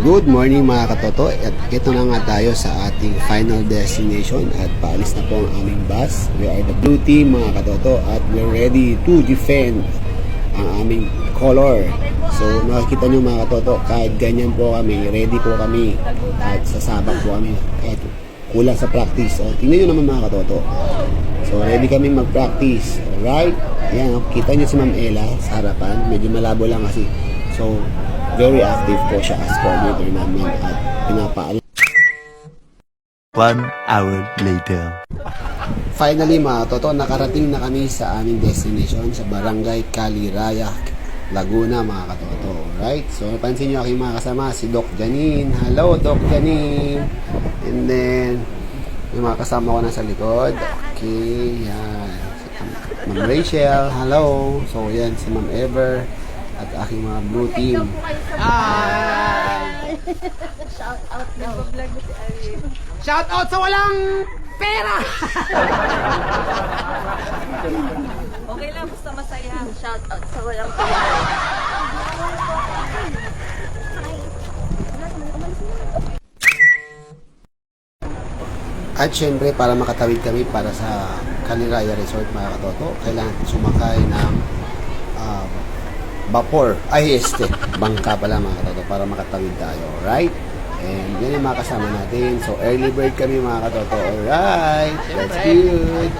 Good morning mga katoto, at ito na nga tayo sa ating final destination at paalis na po ang aming bus. We are the blue team mga katoto at we're ready to defend ang aming color. So makikita nyo mga katoto, kahit ganyan po kami, ready po kami at sasabak po kami kahit kulang sa practice. So tingnan nyo naman mga katoto, so ready kami mag-practice. Alright, ayan, kita nyo si Ma'am Ella sa harapan, medyo malabo lang kasi. So very active po siya as coordinator namin at pinapaalam. 1 hour later. Finally mga toto, nakarating na kami sa aming destination sa Barangay Caliraya, Laguna mga katoto. Alright, so napansin nyo aking mga kasama, si Doc Janine. Hello Doc Janine. And then yung mga kasama ko na sa likod. Okay, yan. Ma'am Rachel, hello. So yan, si Ma'am Ever at aking mga blue team. Hi! Shout out daw. Shout out sa walang pera! Okay lang, basta masaya. Shout out sa walang pera. At syempre, para makatawid kami para sa Caliraya Resort mga katoto, kailangan sumakay ng vapor, bangka pala mga katoto, para makatawid tayo, alright? And yan yung mga kasama natin. So early bird kami mga katoto, alright? That's good.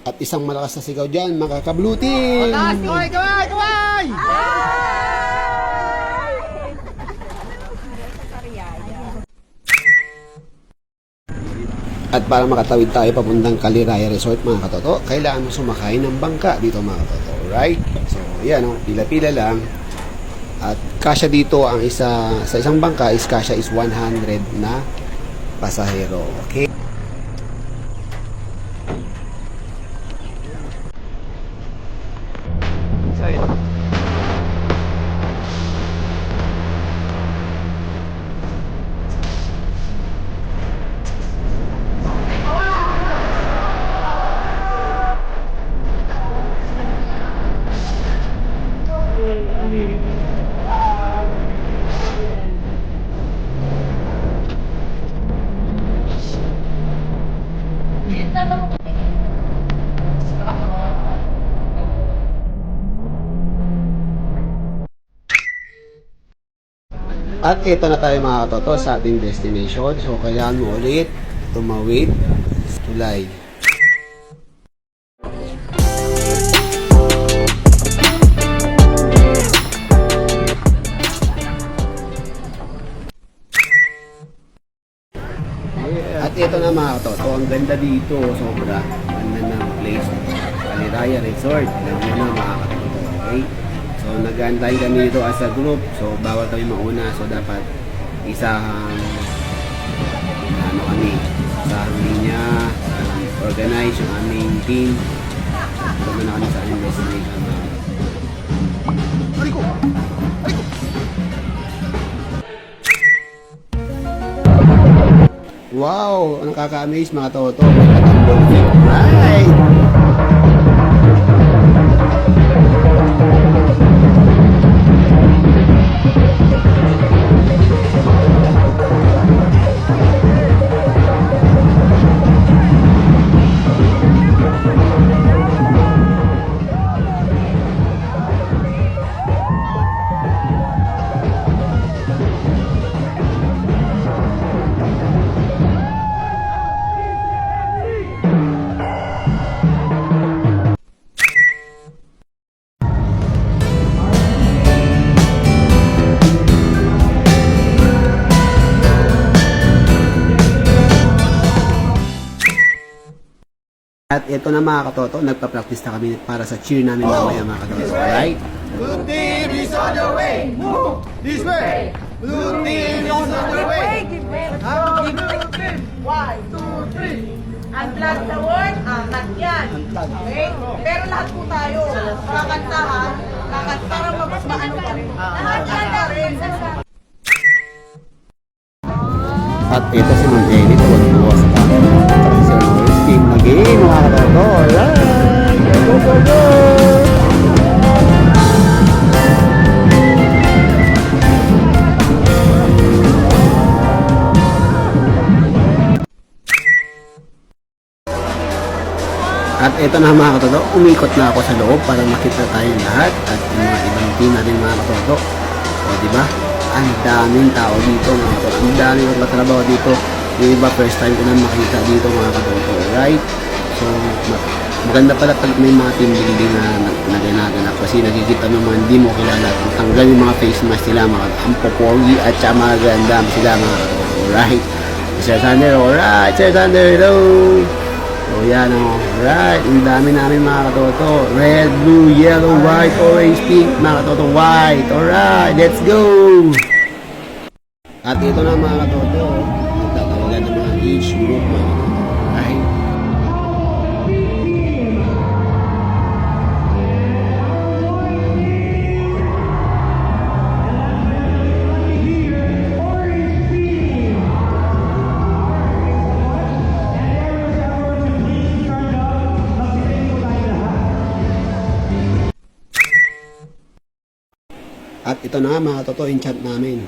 At isang malakas na sigaw dyan, mga ka-blue team! Kaway! Kaway! Kaway! At para makatawid tayo papuntang Caliraya Resort mga katoto, kailangan mo sumakay ng bangka dito mga katoto, right? So yan o, pila-pila lang. At kasya dito ang sa isang bangka is kasya is 100 na pasahero. Okay? At ito na tayo mga katoto sa ating destination. So kailangan mo ulit tumawid tulay. At ito na mga katoto, ang ganda dito, sobra ganda ng place, Caliraya Resort. Ganda na mga katoto, okay? So nag-aantay kami dito as a group, so bawal kami mauna, so dapat isang isang linya, organize yung aming team. So na kami sa aming destination. Wow! Ang nakaka-amaze mga toto. May patambol. Right! At ito na mga katoto, nagpa-practice na kami para sa cheer namin mamaya mga katoto. Alright? Blue team is on the way! Move this way! Blue team is on the way! Blue team! 1, 2, 3! Unplug the word, angat yan. Okay? Pero lahat po tayo, kakantahan, para maano pa rin. Lahat pa rin. At ito si Ma'am Ellie, tuwan-tuwa sa camera. At si Sir Morris, team na game mga katoto. At ito na mga katoto, umikot na ako sa loob para makita tayong lahat at yung mga ibang team natin mga katoto. O diba? Ang daming tao dito mga katoto. Ang daming magtatrabaho dito. Yung iba first time ko na makita dito mga katoto. Right? So maganda pala pag may mga team building na naganap kasi nakikita mo mga hindi mo kilala. Tanggal yung mga face mask nila mga ang popogi at saka mga ganda sila mga katoto. Right? Sir Sander, alright, Sir Sander, hello! So yan o, alright, ang dami namin mga katoto. Red, blue, yellow, white, orange, pink, mga katoto, white. Alright, let's go! At ito na mga katoto, nagtatawagan ng mga age group mga katoto. Alright? At ito na nga mga katoto, enchant namin.